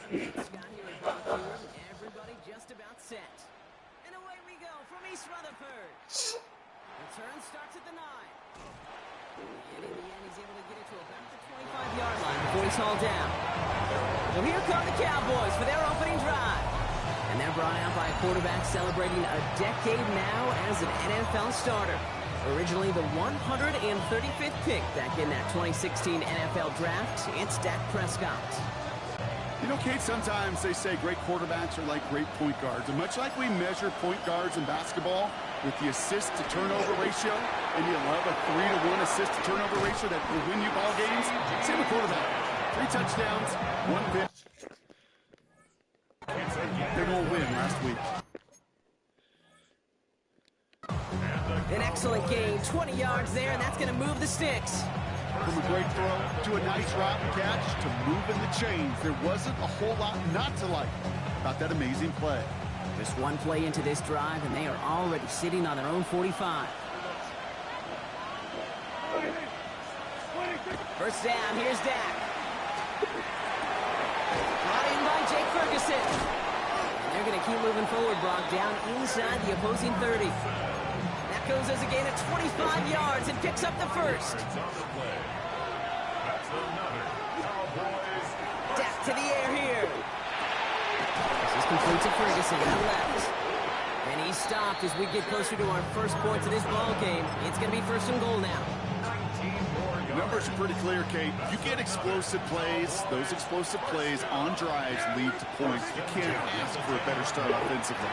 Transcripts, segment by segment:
Scott here at Brock Field. Everybody just about set. And away we go from East Rutherford. Return starts at the 9. And in the end, he's able to get it to about the 25-yard line before he's hauled down. So here come the Cowboys for their opening drive. And they're brought out by a quarterback celebrating a decade now as an NFL starter. Originally the 135th pick back in that 2016 NFL draft, it's Dak Prescott. You know, Kate, sometimes they say great quarterbacks are like great point guards. And much like we measure point guards in basketball with the assist-to-turnover ratio, and you love a 3-to-1 assist-to-turnover ratio that will win you ball games, same with quarterback. 3 touchdowns, 1 pick. Big old win last week. An excellent gain, 20 yards there, and that's going to move the sticks. From a great throw to a nice route and catch to moving the chains. There wasn't a whole lot not to like about that amazing play. Just one play into this drive, and they are already sitting on their own 45. First down, here's Dak. Brought in by Jake Ferguson. And they're going to keep moving forward, Brock, down inside the opposing 30. That goes as a gain of 25 yards and picks up the first. Dak to the air here. This is complete to Ferguson on the left. And he's stopped as we get closer to our first points of this ball game. It's going to be first and goal now. The numbers are pretty clear, Kate. You get explosive plays. Those explosive plays on drives lead to points. You can't ask for a better start offensively.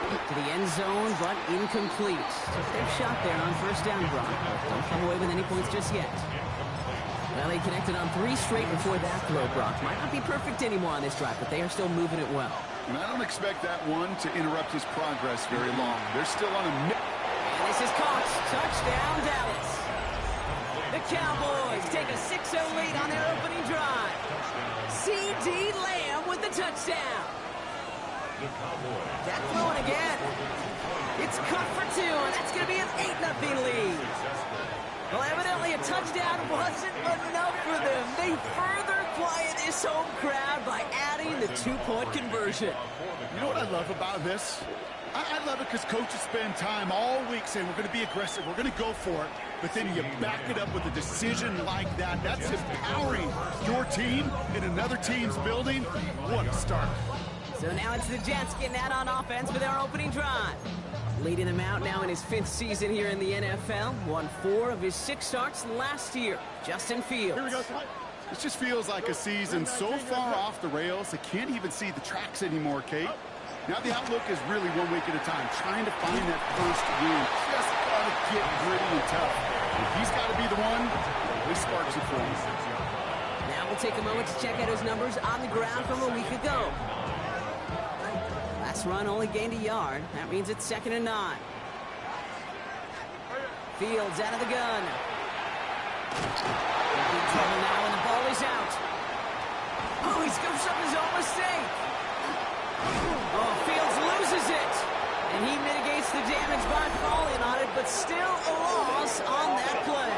To the end zone, but incomplete. Took their shot there on first down, Brock. Don't come away with any points just yet. Well, they connected on 3 straight before that throw, Brock. Might not be perfect anymore on this drive, but they are still moving it well. And I don't expect that one to interrupt his progress very long. They're still on a... And this is caught. Touchdown, Dallas. The Cowboys take a 6-0 lead on their opening drive. C.D. Lamb with the touchdown. That throwing again. It's cut for 2, and that's going to be an 8-0 lead. Well, evidently a touchdown wasn't enough for them. They further quiet this home crowd by adding the 2-point conversion. You know what I love about this? I love it because coaches spend time all week saying we're going to be aggressive, we're going to go for it, but then you back it up with a decision like that. That's empowering your team in another team's building. What a start. So now it's the Jets getting out on offense for their opening drive. Leading them out now in his 5th season here in the NFL. Won 4 of his 6 starts last year. Justin Fields. Here we go. This just feels like a season so far off the rails, they can't even see the tracks anymore, Kate. Now the outlook is really 1 week at a time, trying to find that first win. Just got to get gritty and tough. If he's got to be the one, this sparks it for him. Now we'll take a moment to check out his numbers on the ground from a week ago. Last run only gained a yard. That means it's 2nd and 9. Fields out of the gun. Big trouble now, and the ball is out. Oh, he scoops up his own mistake. Oh, Fields loses it. And he mitigates the damage by falling on it, but still a loss on that play.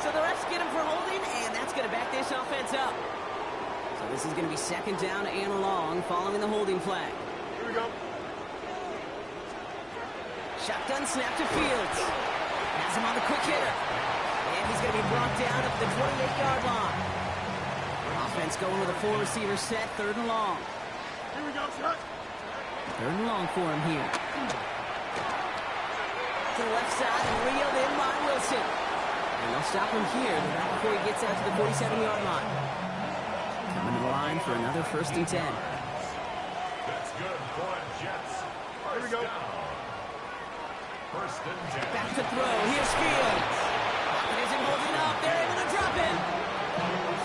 So the refs get him for holding, and that's going to back this offense up. So this is going to be 2nd down and long following the holding flag. Here we go. Shotgun snap to Fields. Has him on the quick hitter. And he's going to be brought down at the 28-yard line. Offense going with a 4-receiver set, 3rd and long. Here we go, Scott. 3rd and long for him here. To the left side and reeled in by Wilson. And they'll stop him here right before he gets out to the 47-yard line. Coming to the line for another 1st and 10. That's good for Jets. Here we go. First and 10. Back to throw. Here's Fields. Pocket isn't holding up. They're able to drop him.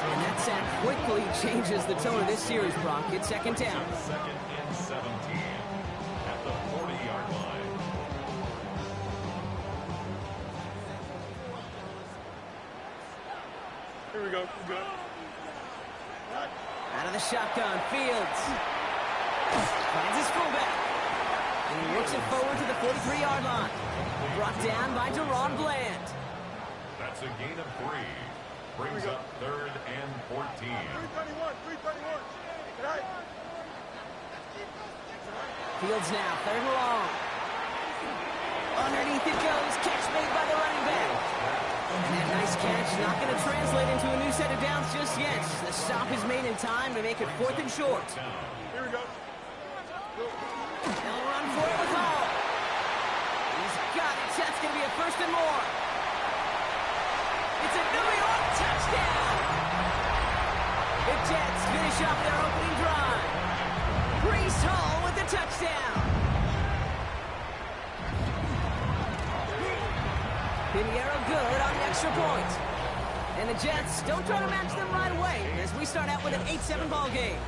And that sack quickly changes the tone of this series, Brock. It's 2nd down. 2nd and 17 at the 40-yard line. Here we go. Good. Out of the shotgun, Fields. Finds his fullback. And he works it forward to the 43-yard line. Brought down by Deron Bland. That's a gain of 3. brings up 3rd and 14. 331. Fields now, 3rd and long. Underneath it goes, catch made by the running back. And that nice catch not going to translate into a new set of downs just yet. The stop is made in time to make it 4th and short. Here we go. They'll run for it with Hall. He's got it. That's going to be a 1st and more. It's a New York touchdown. The Jets finish off their opening drive. Breece Hall with the touchdown. Pinheiro good on the extra point. And the Jets don't try to match them right away as we start out with an 8-7 ball game.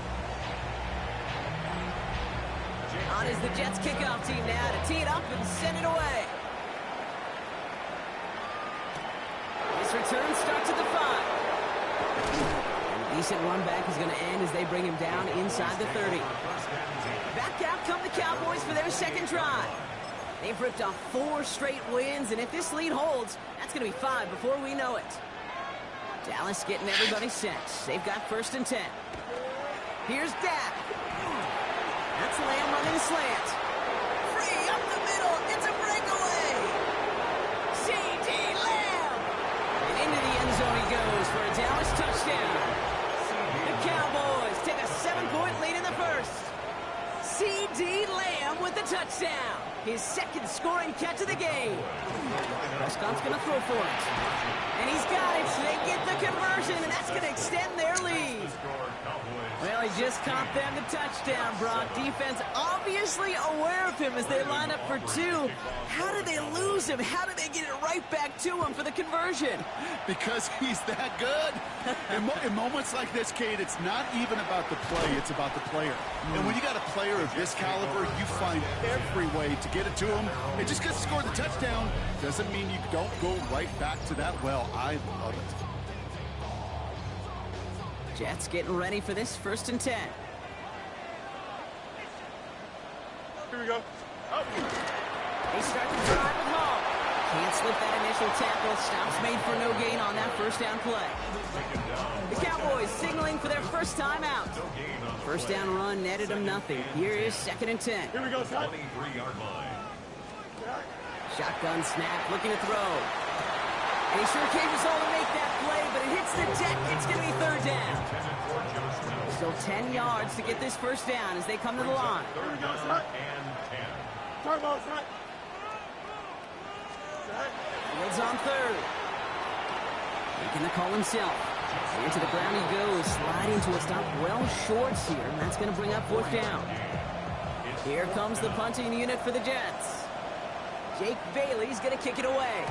On is the Jets kickoff team now to tee it up and send it away. This return starts at the 5. And a decent run back is going to end as they bring him down inside the 30. Back out come the Cowboys for their 2nd drive. They've ripped off 4 straight wins, and if this lead holds, that's going to be 5 before we know it. Dallas getting everybody set. They've got 1st and 10. Here's Dak. That's Lamb running a slant. Free up the middle. It's a breakaway. C.D. Lamb. And into the end zone he goes for a Dallas touchdown. The Cowboys take a 7-point lead in the 1st. C.D. Lamb with the touchdown. His 2nd scoring catch of the game. Prescott's going to throw for it. And he's got it. They get the conversion, and that's going to extend their lead. Well, he just caught them the touchdown, Brock. Defense obviously aware of him as they line up for 2. How did they lose him? How did they get it right back to him for the conversion? Because he's that good. In moments like this, Kate, it's not even about the play, it's about the player. And when you got a player of this caliber, you find every way to get it to him. And just because he scored the touchdown doesn't mean you don't go right back to that well. I love it. Jets getting ready for this 1st and 10. Here we go. Oh. They start the drive with Hall. Can't slip that initial tackle. Stops made for no gain on that 1st down play. The Cowboys signaling for their 1st time out. 1st down run netted them nothing. Here is 2nd and 10. Here we go, son. 23-yard line. Shotgun snap, looking to throw. And he sure capable to make that play, but it hits the deck. It's going to be 3rd down. Still 10 yards to get this 1st down as they come to the line. 3rd down and 10. Turn ball, son. Fields on 3rd. Making the call himself. Into the ground he goes, sliding to a stop well short here, and that's going to bring up 4th down. Here comes the punting unit for the Jets. Jake Bailey's going to kick it away.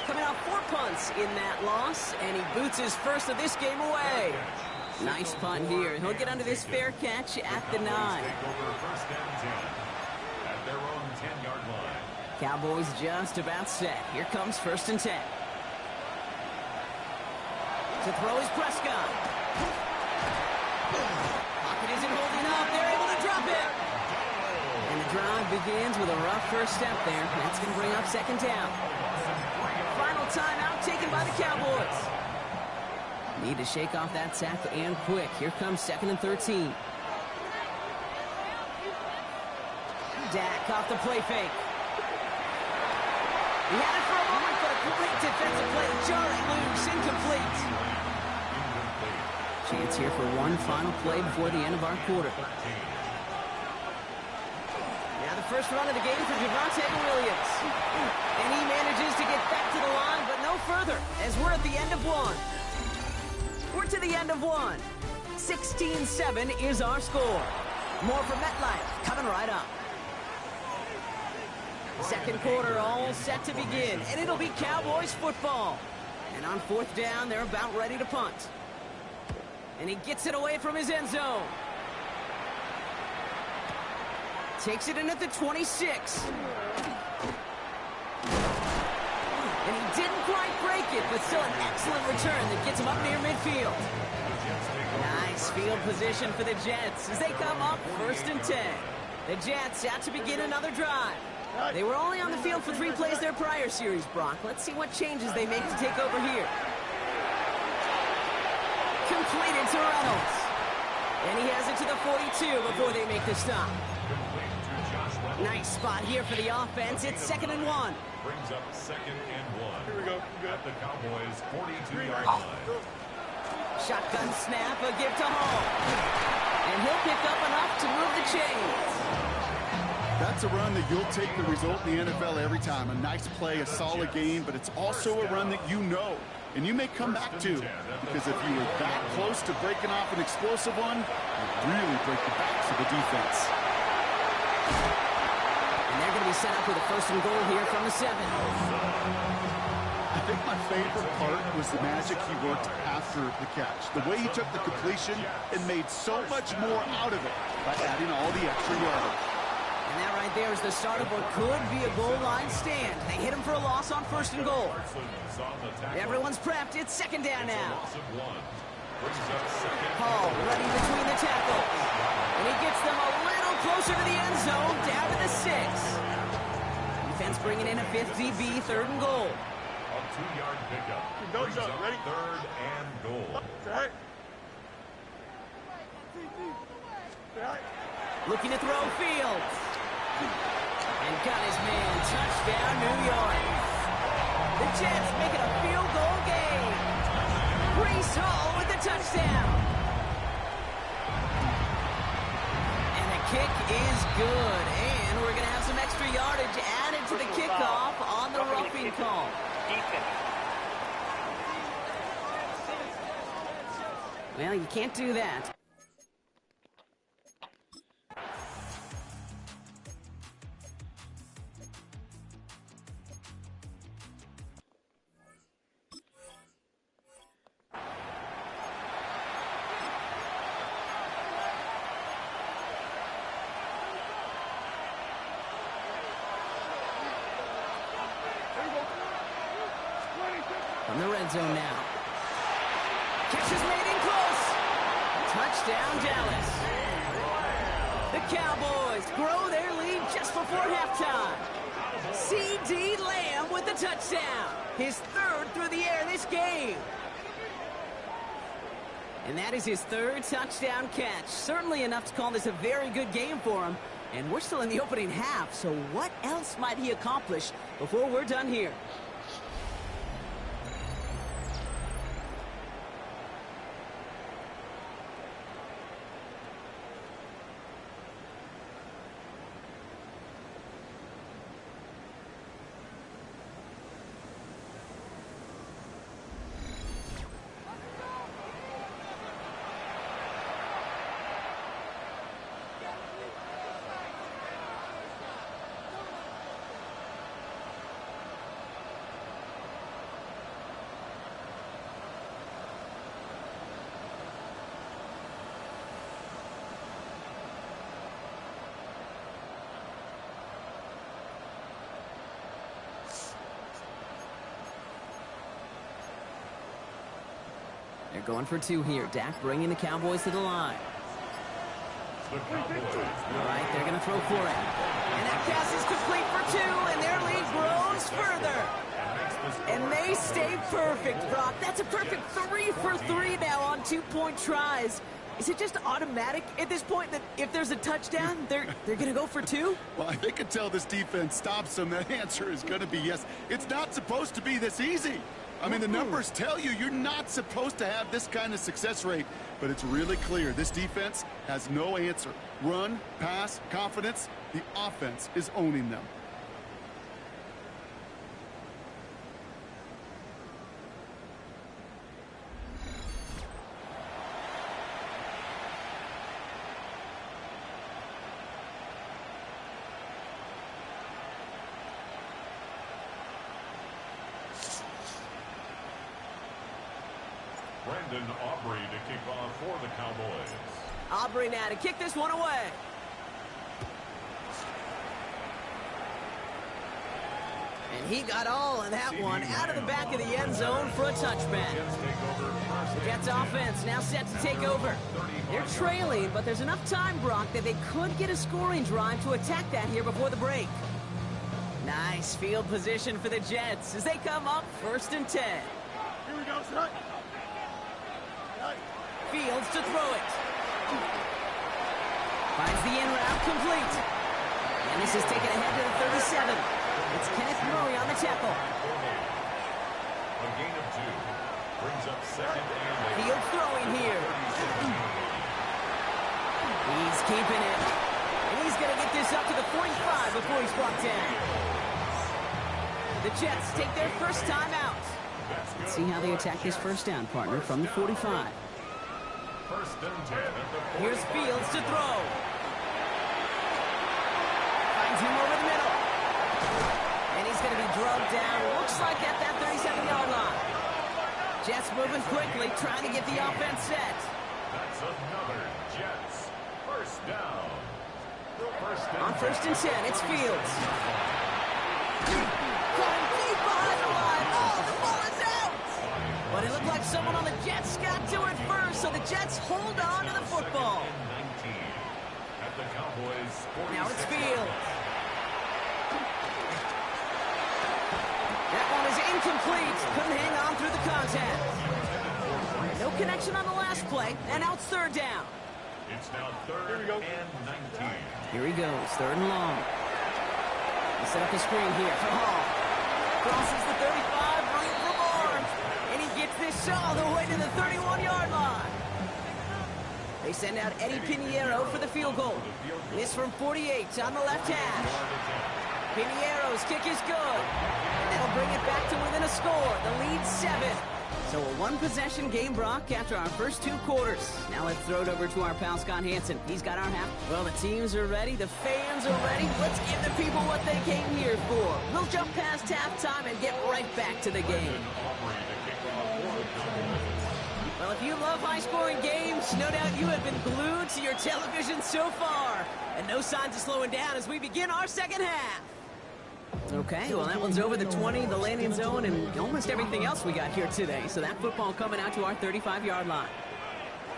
Coming off 4 punts in that loss, and he boots his 1st of this game away. Nice punt here. He'll get under this fair catch at the 9. At their own 10-yard line. Cowboys just about set. Here comes 1st and 10. To throw is Prescott. Pocket isn't holding up. They're able to drop it. And the drive begins with a rough 1st step there. That's going to bring up 2nd down. Final timeout taken by the Cowboys. Need to shake off that sack and quick. Here comes 2nd and 13. Dak off the play fake. He had it for a moment, but a great defensive play. Jarring loose, incomplete. Chance here for one final play before the end of our quarter. Now the 1st run of the game for Javonte Williams. And he manages to get back to the line, but no further, as we're at the end of 1. We're to the end of 1. 16-7 is our score. More from MetLife coming right up. 2nd quarter all set to begin, and it'll be Cowboys football. And on 4th down, they're about ready to punt. And he gets it away from his end zone. Takes it in at the 26. And he didn't quite break it, but still an excellent return that gets him up near midfield. Nice field position for the Jets as they come up 1st and 10. The Jets out to begin another drive. They were only on the field for 3 plays their prior series, Brock. Let's see what changes they make to take over here. Completed to Reynolds. And he has it to the 42 before they make the stop. Nice spot here for the offense. It's 2nd and 1. Brings up 2nd and 1. Here we go. At the Cowboys' 42-yard line. Shotgun snap, a give to Hall. And he'll pick up enough to move the chains. That's a run that you'll take the result in the NFL every time. A nice play, a solid game, but it's also a run that you know, and you may come back to, because if you were that close to breaking off an explosive one, you really break the backs of the defense. And they're going to be set up with a 1st and goal here from the 7. I think my favorite part was the magic he worked after the catch. The way he took the completion and made so much more out of it by adding all the extra yardage. And that right there is the start of what could be a goal line stand. They hit him for a loss on 1st and goal. Everyone's prepped. It's 2nd down now. Hall running between the tackles. And he gets them a little closer to the end zone, down to the 6. Defense bringing in a 5th DB, 3rd and goal. A 2-yard pickup. Brings up Ready? 3rd and goal. Right. Looking to throw Fields. And got his man. Touchdown, New York. The Jets make it a field goal game. Breece Hall with the touchdown. And the kick is good. And we're going to have some extra yardage added to the kickoff on the roughing call. Well, you can't do that. From the red zone now. Catch is made in close. Touchdown, Dallas. The Cowboys grow their lead just before halftime. C.D. Lamb with the touchdown. His 3rd through the air this game. And that is his 3rd touchdown catch. Certainly enough to call this a very good game for him. And we're still in the opening half, so what else might he accomplish before we're done here? They're going for 2 here. Dak bringing the Cowboys to the line. The Cowboys. All right, they're going to throw for it. And that pass is complete for 2, and their lead grows further. And they stay perfect, Brock. That's a perfect 3 for 3 now on 2-point tries. Is it just automatic at this point that if there's a touchdown, they're going to go for 2? Well, I think until this defense stops them, that answer is going to be yes. It's not supposed to be this easy. I mean, the numbers tell you you're not supposed to have this kind of success rate, but it's really clear this defense has no answer. Run, pass, confidence, the offense is owning them. Brandon Aubrey to kick off for the Cowboys. Aubrey now to kick this one away. And he got all of that one out of the back of the end zone for a touchback. The Jets offense now set to take over. They're trailing, but there's enough time, Brock, that they could get a scoring drive to attack that here before the break. Nice field position for the Jets as they come up 1st and 10. Here we go, son. Right. Fields to throw it. Finds the in route complete. And this is taken ahead to the 37. It's Kenneth Murray on the tackle. A gain of 2. Brings up second and 8. Fields throwing here. He's keeping it. And he's going to get this up to the 45 before he's brought down. The Jets take their first time out. Let's see how they attack this first down, partner, from the 45. First and 10 at the 45. Here's Fields to throw. Finds him over the middle. And he's going to be drugged down. Looks like at that 37-yard line. Jets moving quickly, trying to get the offense set. That's another Jets. First down. On first and 10, it's Fields. Caught him deep behind the line. Oh, the ball is out. But it looked like someone on the Jets got to it first, so the Jets hold on to the football. At the Cowboys 46. Now it's Fields. That one is incomplete. Couldn't hang on through the contact. No connection on the last play, and now it's third down. It's now third and 19. Here he goes, third and long. He set up a screen here for Hall. Crosses the 35, running for more. And he gets this all the way to the 31-yard line. They send out Eddie Pinheiro for the field goal. This from 48 on the left hash. Pinheiro's kick is good. And that'll bring it back to within a score. The lead 7. So a one-possession game, Brock, after our first 2 quarters. Now let's throw it over to our pal Scott Hansen. He's got our half. Well, the teams are ready. The fans are ready. Let's give the people what they came here for. We'll jump past halftime and get right back to the game. Well, if you love high-scoring games, no doubt you have been glued to your television so far. And no signs of slowing down as we begin our second half. Okay, well, that one's over the 20, the landing zone, and almost everything else we got here today. So that football coming out to our 35-yard line.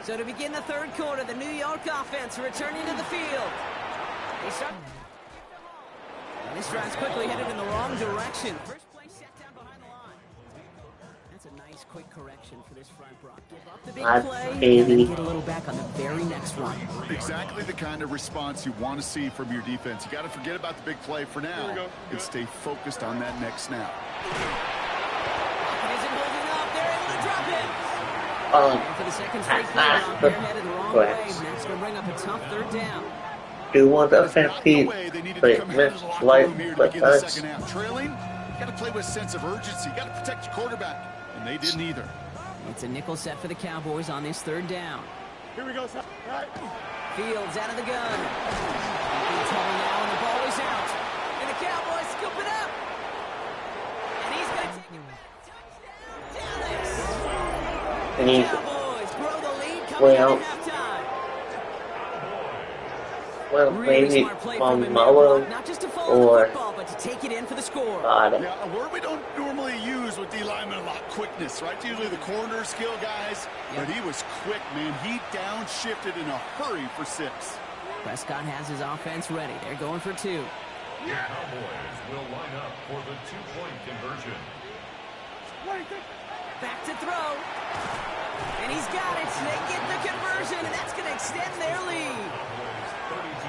So to begin the third quarter, the New York offense returning to the field. They start. And this drive's quickly headed in the wrong direction. First play set down behind the line. That's a nice quick correction for this front, Brock. Give up the big play and then get a little back on the very next one. Exactly the kind of response you want to see from your defense. You got to forget about the big play for now and stay focused on that next snap. It isn't holding up. They're able to drop it. And for the second straight play, they're headed the wrong way. And that's going to bring up a tough third down. Do you want a fancy Trailing, got to play with a sense of urgency. Got to protect your quarterback. And they didn't either. It's a nickel set for the Cowboys on this third down. Here we go, son. Right. Fields out of the gun. He's trouble now, and the ball is out. And the Cowboys scoop it up. And he's going to take it back. Touchdown, Dallas. And he's Cowboys grow the lead coming into halftime. well, Really maybe smart play from him, Marvel not just to follow the or football, but to take it in for the score. God. Yeah, a word we don't normally use with D linemen a lot, quickness, right? Usually the corner skill guys, but he was quick, man. He downshifted in a hurry for 6. Prescott has his offense ready. They're going for 2. The Cowboys will line up for the 2-point conversion. Back to throw. And he's got it. They get the conversion, and that's going to extend their lead.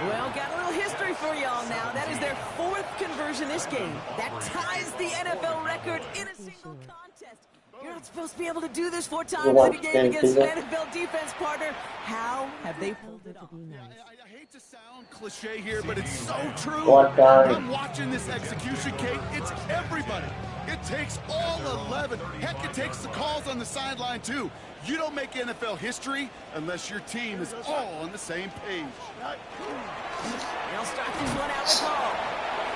Well, got a little history for y'all now. That is their 4th conversion this game. That ties the NFL record in a single contest. You're not supposed to be able to do this 4 times in a game against an NFL defense partner. How have they pulled it off? I hate to sound cliche here, but it's so true. What I'm watching this execution, Kate. It's everybody. It takes all 11. Heck, it takes the calls on the sideline, too. You don't make NFL history unless your team is all on the same page. They'll start this one out with Hall.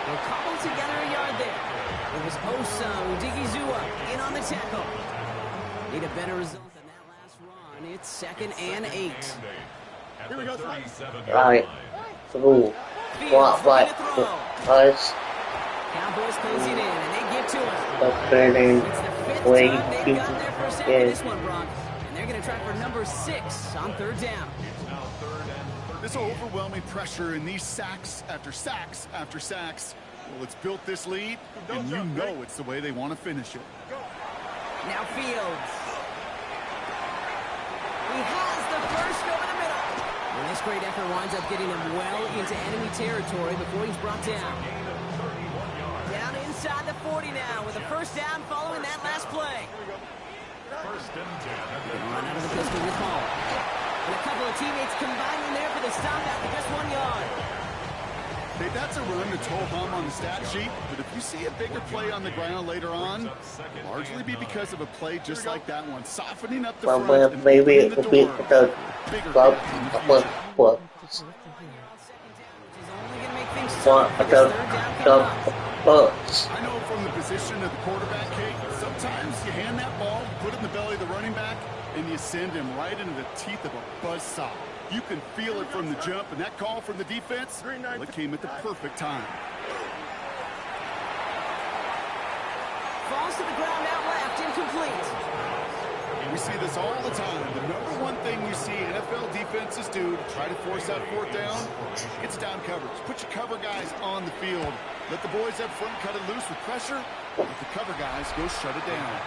They'll cobble together a yard there. It was Osa Odigizua in on the tackle. Need a better result than that last run. It's 2nd and 8. Here we go, son. Right through what was Cowboys closing in, and they get to him. the burning It's the 5th way time they've gotten their first sack in is this one, Brock. And they're going to try for number 6 on third down. This overwhelming pressure and these sacks after sacks after sacks. Well, it's built this lead, and you know it's the way they want to finish it. Now Fields. He has the first over the middle. And this great effort winds up getting him well into enemy territory before he's brought down. Down inside the 40 now with a first down following that last play. First and 10. Run out of the pistol with Hall. And a couple of teammates combining there for the stop after just 1 yard. Hey, that's a run that's ho-hum on the stat sheet, but if you see a bigger play on the ground later on, largely be because of a play just like that one, softening up the front and maybe opening it will be the club what I know from the position of the quarterback, Kate, sometimes you hand that ball, put it in the belly of the running back, and you send him right into the teeth of a buzzsaw. You can feel it from the jump, and that call from the defense, well, it came at the perfect time. Falls to the ground out left, incomplete. We see this all the time. The number one thing you see NFL defenses do to try to force that fourth down, it's down coverage. Put your cover guys on the field. Let the boys up front cut it loose with pressure. Let the cover guys go shut it down.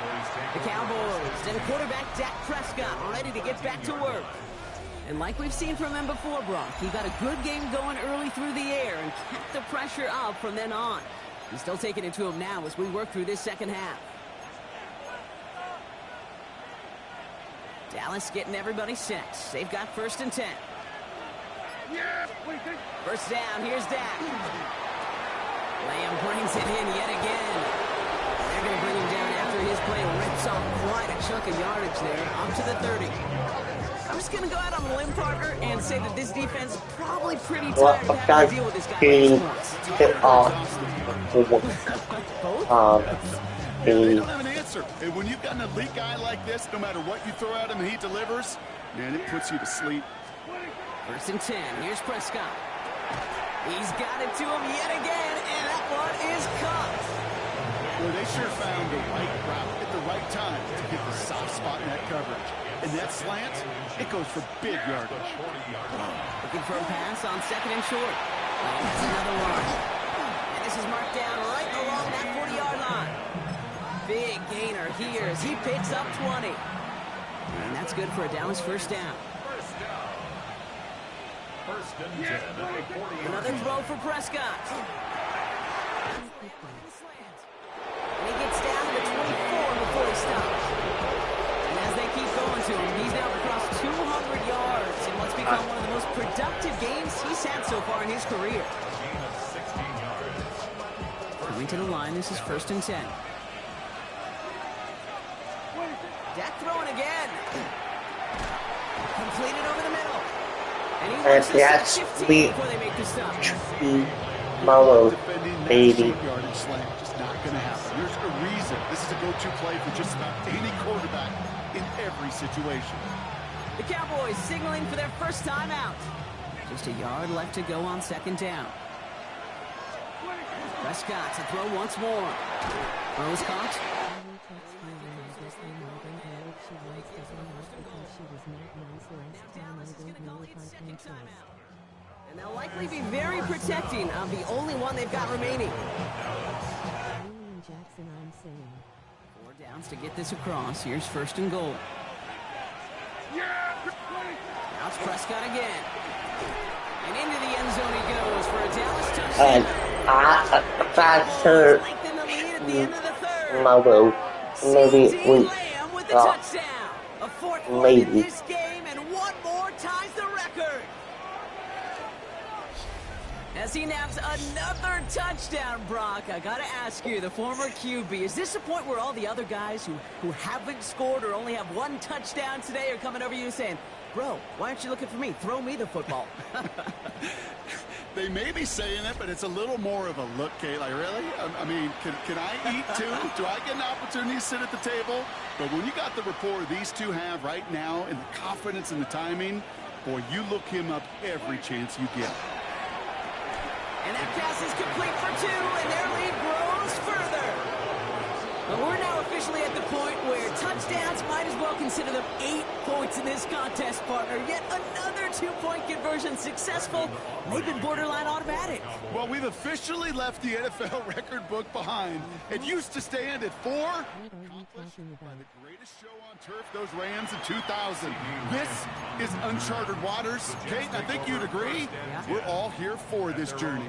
The Cowboys and quarterback Dak Prescott ready to get back to work. And like we've seen from him before, Brock, he got a good game going early through the air and kept the pressure up from then on. He's still taking it to him now as we work through this second half. Dallas getting everybody set. They've got first and 10. First down, here's Dak. Lamb brings it in yet again. They're going to bring him down after his play rips off quite a chunk of yardage there, up to the 30. I'm just going to go out on a limb, partner, and say that this defense is probably pretty tired of having to deal with this guy. They don't have an answer. And when you've got an elite guy like this, no matter what you throw at him and he delivers, man, it puts you to sleep. First and 10. Here's Prescott. He's got it to him yet again, and that one is caught. Well, they sure found the right route at the right time to get the soft spot in that coverage. And that slant, it goes for big yardage. Looking for a pass on second and short. And that's another one. And this is marked down right along that 40-yard line. Big gainer here as he picks up 20. And that's good for a Dallas first down. First and 10. Another throw for Prescott. And he gets down to the 24 before he stops. And as they keep going to him, he's now across 200 yards in what's become one of the most productive games he's had so far in his career. Gain of 16 yards. Coming to the line, this is first and 10. Dak throwing again. Completed over the middle. And he wants to that's 15 before they make the stop. Tomorrow, Defending that baby. short yardage slant, just not going to happen. There's a reason this is a go-to play for just about any quarterback in every situation. The Cowboys signaling for their first time out. Just a yard left to go on second down. Prescott to throw once more. Throws caught. And they'll likely be very protecting of the only one they've got remaining. 4 downs to get this across. Here's first and goal. Now it's Prescott again. And into the end zone he goes for a Dallas touchdown. And faster Lengthen the lead at the end of the third. tomorrow, maybe CeeDee we Lamb with the touchdown. A fourth point maybe. in this game, and one more ties the record. As he naps another touchdown, Brock, I got to ask you, the former QB, is this a point where all the other guys who haven't scored or only have one touchdown today are coming over you saying, bro, why aren't you looking for me? Throw me the football. They may be saying it, but it's a little more of a look, Kate. Like, really? I mean, can I eat too? Do I get an opportunity to sit at the table? But when you got the rapport these two have right now and the confidence and the timing, boy, you look him up every chance you get. And that pass is complete for 2, and their lead grows further. But we're now officially at the point where touchdowns might as well consider them 8 points in this contest, partner. Yet another Another two-point conversion successful. They've been borderline automatic. Well, we've officially left the NFL record book behind. It used to stand at 4. Accomplished by the greatest show on turf, those Rams in 2000. This is uncharted waters. Kate, I think you'd agree. Yeah. We're all here for this journey.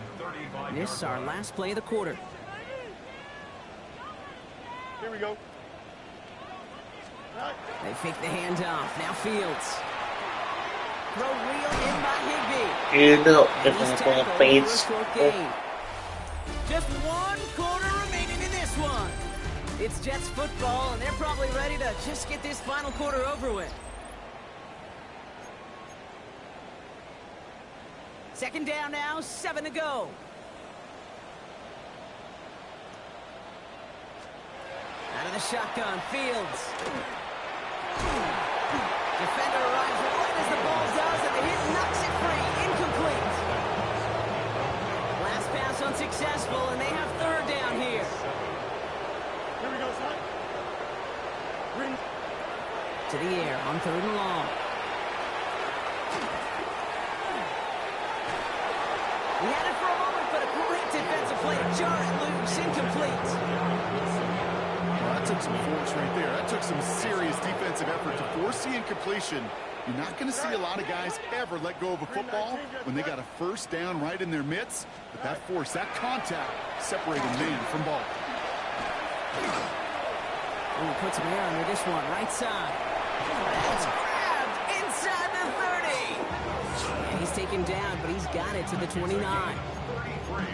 This is our last play of the quarter. Here we go. They fake the handoff. Now Fields. Throw reel in by Higbee. You know, And if he's I tackled have for a face, short gain. Just one quarter remaining in this one. It's Jets football, and they're probably ready to just get this final quarter over with. Second down now, 7 to go. Out of the shotgun, Fields. Defender arrives right as the ball does, and the hit knocks it free. Incomplete. Last pass unsuccessful, and they have third down here. Here we go, son. Green. To the air on third and long. He had it for a moment, but a great defensive play to jar it loose. Incomplete. Well, that took some force right there. That took some serious defensive effort to force the incompletion. You're not going to see a lot of guys ever let go of a football when they got a first down right in their midst. But that force, that contact, separated man from ball. Ooh, puts some air under this one, right side. That's grabbed inside the 30. And he's taken down, but he's got it to the 29.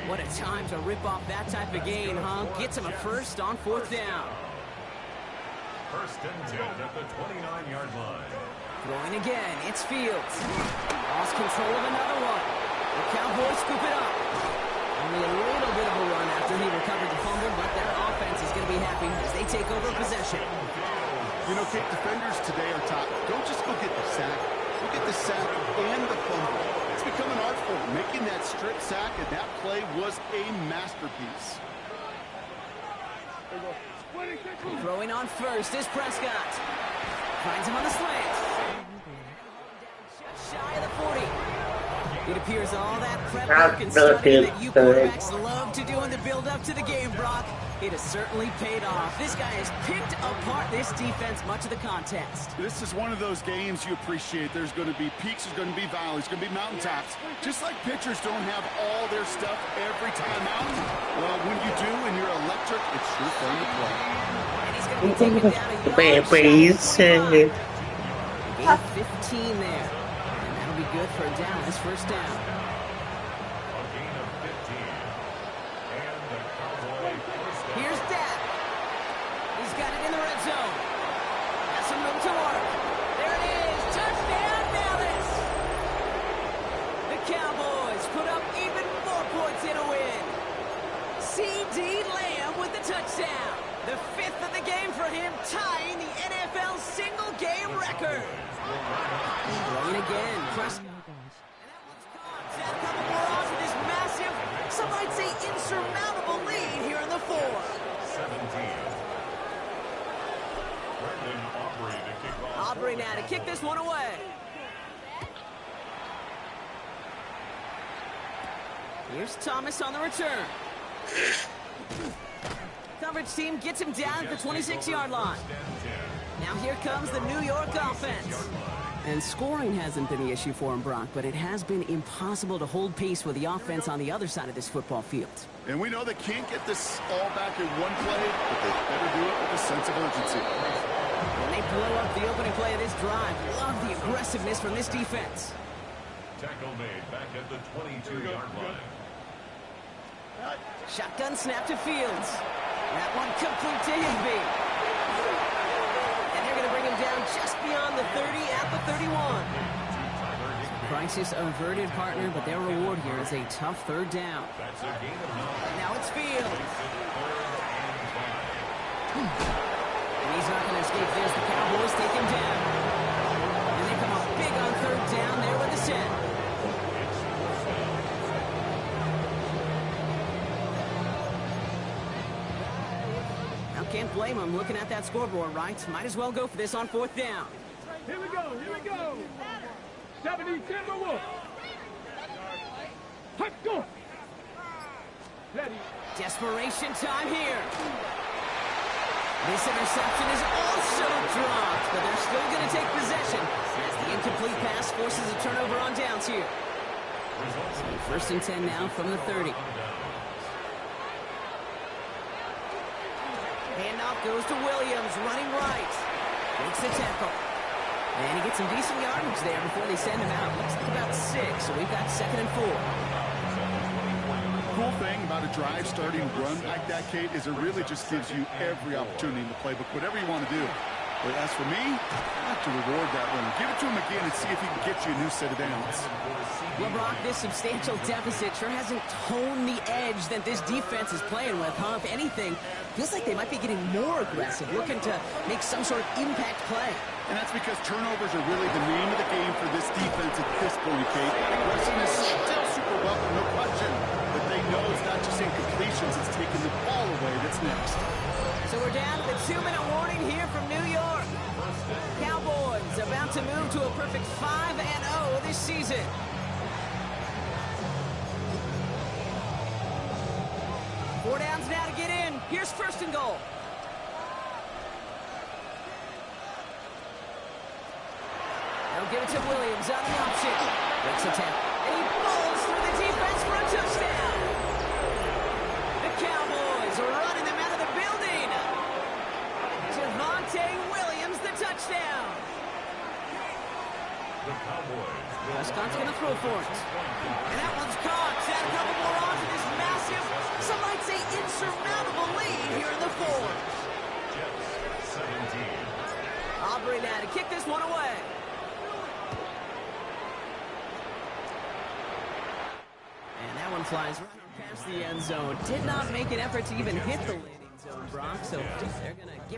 What a time to rip off that type of gain, huh? Gets him a first on fourth down. First and 10 at the 29-yard line. Throwing again, it's Fields. Lost control of another one. The Cowboys scoop it up. Only a little bit of a run after he recovered the fumble, but their offense is going to be happy as they take over possession. You know, Kate, defenders today are taught, don't just go get the sack. Go get the sack and the fumble. It's become an art form, making that strip sack, and that play was a masterpiece. Throwing on first is Prescott. Finds him on the slant. Just shy of the 40. It appears all that prep work and studying that you quarterbacks love to do in the build-up to the game, Brock, it has certainly paid off. This guy has picked apart this defense much of the contest. This is one of those games you appreciate. There's going to be peaks, there's going to be valleys, there's going to be mountaintops. Just like pitchers don't have all their stuff every time out. Well, when you do and you're electric, it's sure fun to play. And he's going to be taken down a yard shy of 25. He gained 15 there. And that'll be good for a down. His first down. A gain of 15. And the Cowboy first down. Here's Dak. He's got it in the red zone. Has some room to work. There it is. Touchdown, Dallas. The Cowboys put up even more points in a win. C.D. Lamb with the touchdown. The 5th of the game for him, tying the NFL single-game record. Throwing again. Prescott. And that one's caught. Had a couple more odds with this massive, some might say insurmountable lead here in the 4th. 17. Brendan Aubrey to kick off. Aubrey now to kick this one away. Here's Thomas on the return. Coverage team gets him down at the 26-yard line. Now here comes the New York offense. And scoring hasn't been the issue for him, Brock, but it has been impossible to hold pace with the offense on the other side of this football field. And we know they can't get this all back in one play, but they better do it with a sense of urgency. When they blow up the opening play of this drive, love the aggressiveness from this defense. Tackle made back at the 22-yard line. Shotgun snap to Fields. That one complete to Higbee. And they're going to bring him down just beyond the 30 at the 31. Crisis averted, partner, but their reward here is a tough third down. That's a gain of 9. Now it's Fields. And he's not going to escape this. The Cowboys take him down. And they come up big on third down there with the set. Now can't blame him looking at that scoreboard, right? Might as well go for this on fourth down. Here we go, here we go. 70, Timberwolves. Let's go. Ready. Desperation time here. This interception is also dropped, but they're still going to take possession as the incomplete pass forces a turnover on downs here. So first and 10 now from the 30. Handoff goes to Williams, running right. Makes the tackle. And he gets some decent yardage there before they send him out. Looks like about 6, so we've got 2nd and 4. Cool thing about a drive starting run like that, Kate, is it really just gives you every opportunity in the playbook, whatever you want to do. But as for me, I have to reward that one. Give it to him again and see if he can get you a new set of downs. Well, Brock, this substantial deficit sure hasn't toned the edge that this defense is playing with, huh? If anything, feels like they might be getting more aggressive, looking to make some sort of impact play. And that's because turnovers are really the name of the game for this defense at this point, Kate. Aggressiveness is still super welcome, no question. But they know it's not just incompletions, it's taking the ball away that's next. So we're down to the 2-minute warning here from New York. Cowboys about to move to a perfect 5-0 this season. Four downs now to get in. Here's 1st and goal. They'll give it to Williams on the option. Breaks a tap. And he balls through the defense for a touchdown. The Cowboys are running them out of the building. Javonte Williams, the touchdown. The Cowboys. Prescott's going to throw for it. And that one's caught. Add a couple more on to this massive, some might say insurmountable lead here in the 4th. Jets 17. Aubrey now to kick this one away. And that one flies right past the end zone. Did not make an effort to even hit the landing zone, Brock, so they're going to give